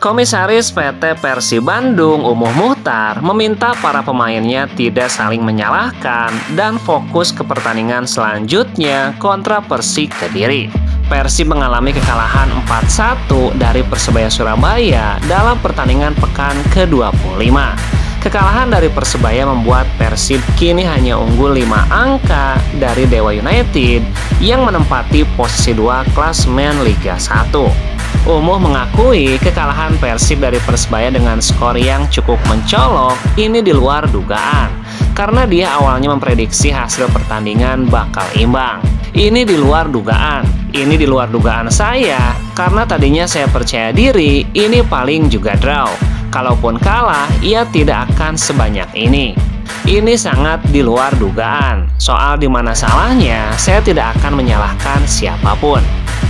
Komisaris PT Persib Bandung Umuh Muhtar meminta para pemainnya tidak saling menyalahkan dan fokus ke pertandingan selanjutnya kontra Persik Kediri. Persib mengalami kekalahan 4-1 dari Persebaya Surabaya dalam pertandingan pekan ke-25. Kekalahan dari Persebaya membuat Persib kini hanya unggul 5 angka dari Dewa United yang menempati posisi 2 klasemen Liga 1. Umuh mengakui kekalahan Persib dari Persebaya dengan skor yang cukup mencolok ini di luar dugaan, karena dia awalnya memprediksi hasil pertandingan bakal imbang. Ini di luar dugaan saya, karena tadinya saya percaya diri ini paling juga draw. Kalaupun kalah, ia tidak akan sebanyak ini. Ini sangat di luar dugaan. Soal di mana salahnya, saya tidak akan menyalahkan siapapun.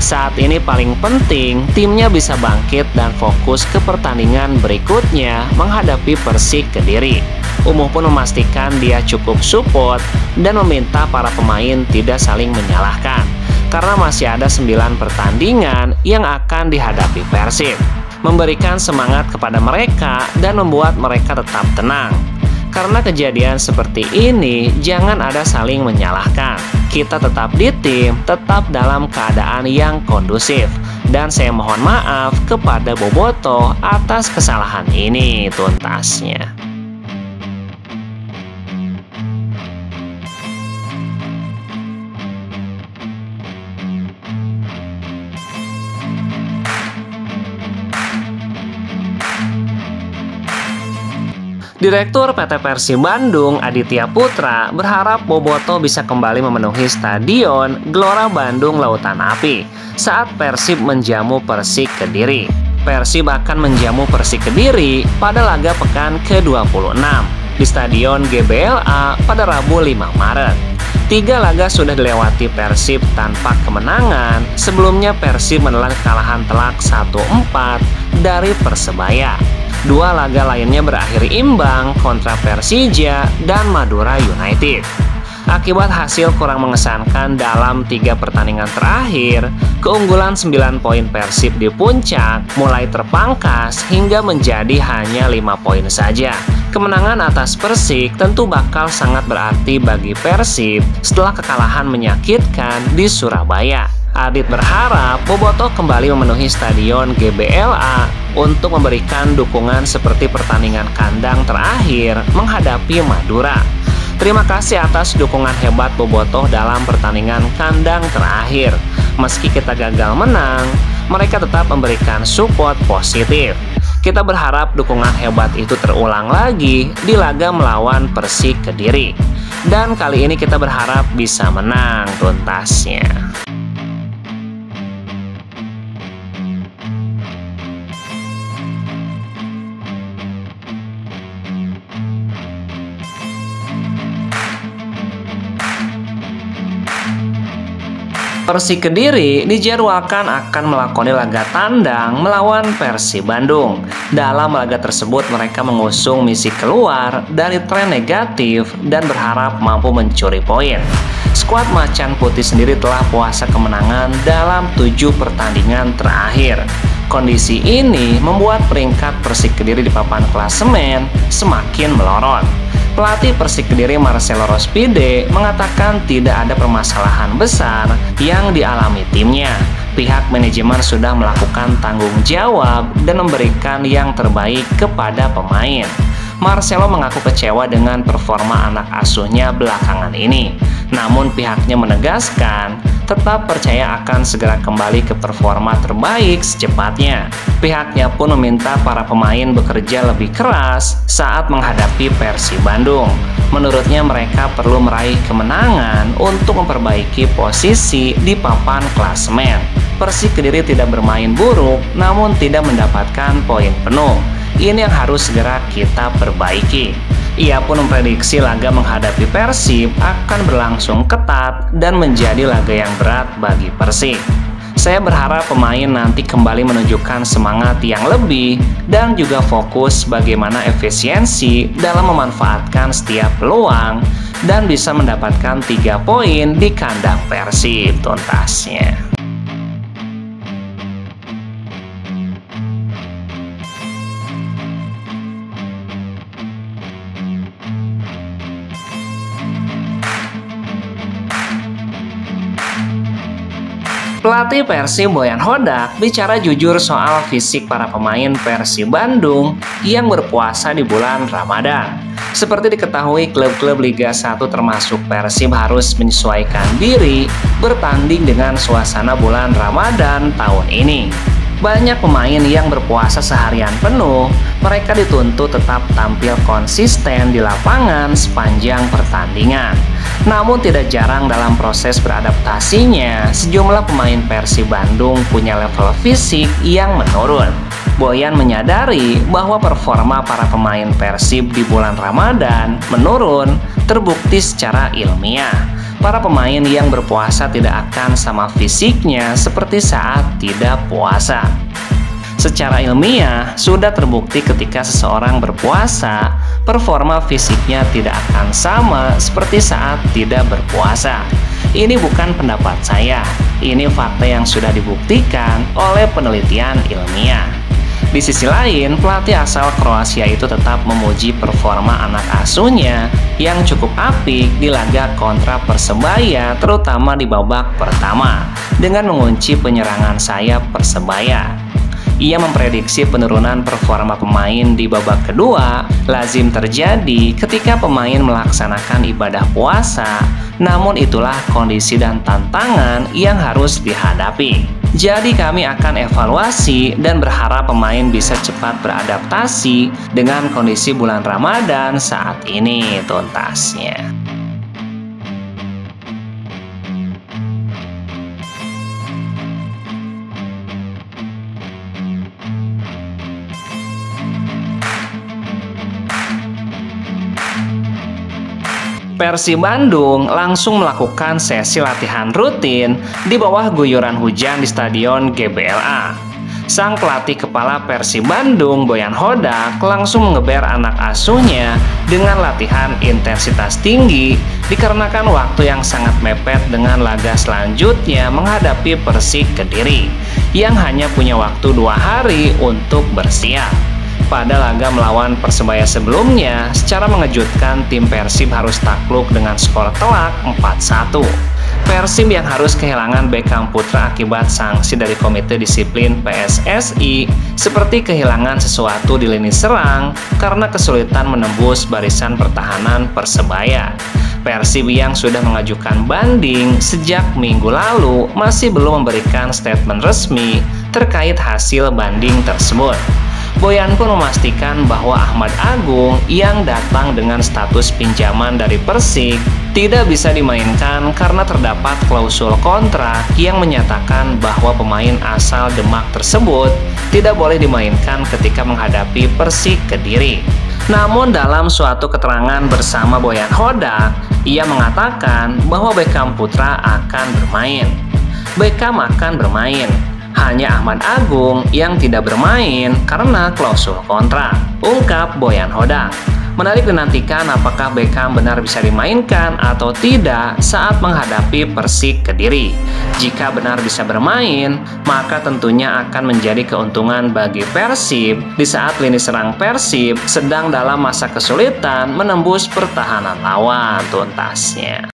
Saat ini paling penting timnya bisa bangkit dan fokus ke pertandingan berikutnya menghadapi Persik Kediri. Umuh pun memastikan dia cukup support dan meminta para pemain tidak saling menyalahkan, karena masih ada 9 pertandingan yang akan dihadapi Persib. Memberikan semangat kepada mereka dan membuat mereka tetap tenang. Karena kejadian seperti ini, jangan ada saling menyalahkan. Kita tetap di tim, tetap dalam keadaan yang kondusif. Dan saya mohon maaf kepada Bobotoh atas kesalahan ini tuntasnya. Direktur PT Persib Bandung Aditya Putra berharap Bobotoh bisa kembali memenuhi Stadion Gelora Bandung Lautan Api saat Persib menjamu Persik Kediri. Persib akan menjamu Persik Kediri pada laga pekan ke-26 di Stadion GBLA pada Rabu 5 Maret. 3 laga sudah dilewati Persib tanpa kemenangan. Sebelumnya Persib menelan kekalahan telak 1-4 dari Persebaya. 2 laga lainnya berakhir imbang kontra Persija dan Madura United. Akibat hasil kurang mengesankan dalam 3 pertandingan terakhir, keunggulan 9 poin Persib di puncak mulai terpangkas hingga menjadi hanya 5 poin saja. Kemenangan atas Persik tentu bakal sangat berarti bagi Persib setelah kekalahan menyakitkan di Surabaya. Adit berharap Bobotoh kembali memenuhi Stadion GBLA untuk memberikan dukungan seperti pertandingan kandang terakhir menghadapi Madura. Terima kasih atas dukungan hebat Bobotoh dalam pertandingan kandang terakhir. Meski kita gagal menang, mereka tetap memberikan support positif. Kita berharap dukungan hebat itu terulang lagi di laga melawan Persik Kediri. Dan kali ini kita berharap bisa menang tuntasnya. Persik Kediri dijadwalkan akan melakoni laga tandang melawan Persib Bandung. Dalam laga tersebut mereka mengusung misi keluar dari tren negatif dan berharap mampu mencuri poin. Skuad Macan Putih sendiri telah puasa kemenangan dalam 7 pertandingan terakhir. Kondisi ini membuat peringkat Persik Kediri di papan klasemen semakin melorot. Pelatih Persik Kediri Marcelo Rospide mengatakan tidak ada permasalahan besar yang dialami timnya. Pihak manajemen sudah melakukan tanggung jawab dan memberikan yang terbaik kepada pemain. Marcelo mengaku kecewa dengan performa anak asuhnya belakangan ini. Namun pihaknya menegaskan tetap percaya akan segera kembali ke performa terbaik secepatnya. Pihaknya pun meminta para pemain bekerja lebih keras saat menghadapi Persib Bandung. Menurutnya mereka perlu meraih kemenangan untuk memperbaiki posisi di papan klasemen. Persik Kediri tidak bermain buruk, namun tidak mendapatkan poin penuh. Ini yang harus segera kita perbaiki. Ia pun memprediksi laga menghadapi Persib akan berlangsung ketat dan menjadi laga yang berat bagi Persik. Saya berharap pemain nanti kembali menunjukkan semangat yang lebih dan juga fokus bagaimana efisiensi dalam memanfaatkan setiap peluang dan bisa mendapatkan 3 poin di kandang Persib tuntasnya. Pelatih Persib Boyan Hodak bicara jujur soal fisik para pemain Persib Bandung yang berpuasa di bulan Ramadan. Seperti diketahui, klub-klub Liga 1 termasuk Persib harus menyesuaikan diri bertanding dengan suasana bulan Ramadan tahun ini. Banyak pemain yang berpuasa seharian penuh, mereka dituntut tetap tampil konsisten di lapangan sepanjang pertandingan. Namun tidak jarang dalam proses beradaptasinya, sejumlah pemain Persib Bandung punya level fisik yang menurun. Boyan menyadari bahwa performa para pemain Persib di bulan Ramadan menurun terbukti secara ilmiah. Para pemain yang berpuasa tidak akan sama fisiknya seperti saat tidak puasa. Secara ilmiah, sudah terbukti ketika seseorang berpuasa, performa fisiknya tidak akan sama seperti saat tidak berpuasa. Ini bukan pendapat saya, ini fakta yang sudah dibuktikan oleh penelitian ilmiah. Di sisi lain, pelatih asal Kroasia itu tetap memuji performa anak asuhnya yang cukup apik di laga kontra Persebaya, terutama di babak pertama, dengan mengunci penyerangan sayap Persebaya. Ia memprediksi penurunan performa pemain di babak kedua lazim terjadi ketika pemain melaksanakan ibadah puasa, namun itulah kondisi dan tantangan yang harus dihadapi. Jadi kami akan evaluasi dan berharap pemain bisa cepat beradaptasi dengan kondisi bulan Ramadan saat ini tuntasnya. Persib Bandung langsung melakukan sesi latihan rutin di bawah guyuran hujan di Stadion GBLA. Sang pelatih kepala Persib Bandung, Boyan Hodak, langsung mengeber anak asuhnya dengan latihan intensitas tinggi dikarenakan waktu yang sangat mepet dengan laga selanjutnya menghadapi Persik Kediri yang hanya punya waktu 2 hari untuk bersiap. Pada laga melawan Persebaya sebelumnya, secara mengejutkan tim Persib harus takluk dengan skor telak 4-1. Persib yang harus kehilangan Beckham Putra akibat sanksi dari Komite Disiplin PSSI, seperti kehilangan sesuatu di lini serang karena kesulitan menembus barisan pertahanan Persebaya. Persib yang sudah mengajukan banding sejak minggu lalu masih belum memberikan statement resmi terkait hasil banding tersebut. Boyan pun memastikan bahwa Ahmad Agung yang datang dengan status pinjaman dari Persik tidak bisa dimainkan karena terdapat klausul kontrak yang menyatakan bahwa pemain asal Demak tersebut tidak boleh dimainkan ketika menghadapi Persik Kediri. Namun dalam suatu keterangan bersama Boyan Hodak, ia mengatakan bahwa Beckham Putra akan bermain. Beckham akan bermain. Hanya Ahmad Agung yang tidak bermain karena klausul kontrak, ungkap Boyan Hodak. Menarik dinantikan apakah Beckham benar bisa dimainkan atau tidak saat menghadapi Persik Kediri. Jika benar bisa bermain, maka tentunya akan menjadi keuntungan bagi Persib di saat lini serang Persib sedang dalam masa kesulitan menembus pertahanan lawan tuntasnya.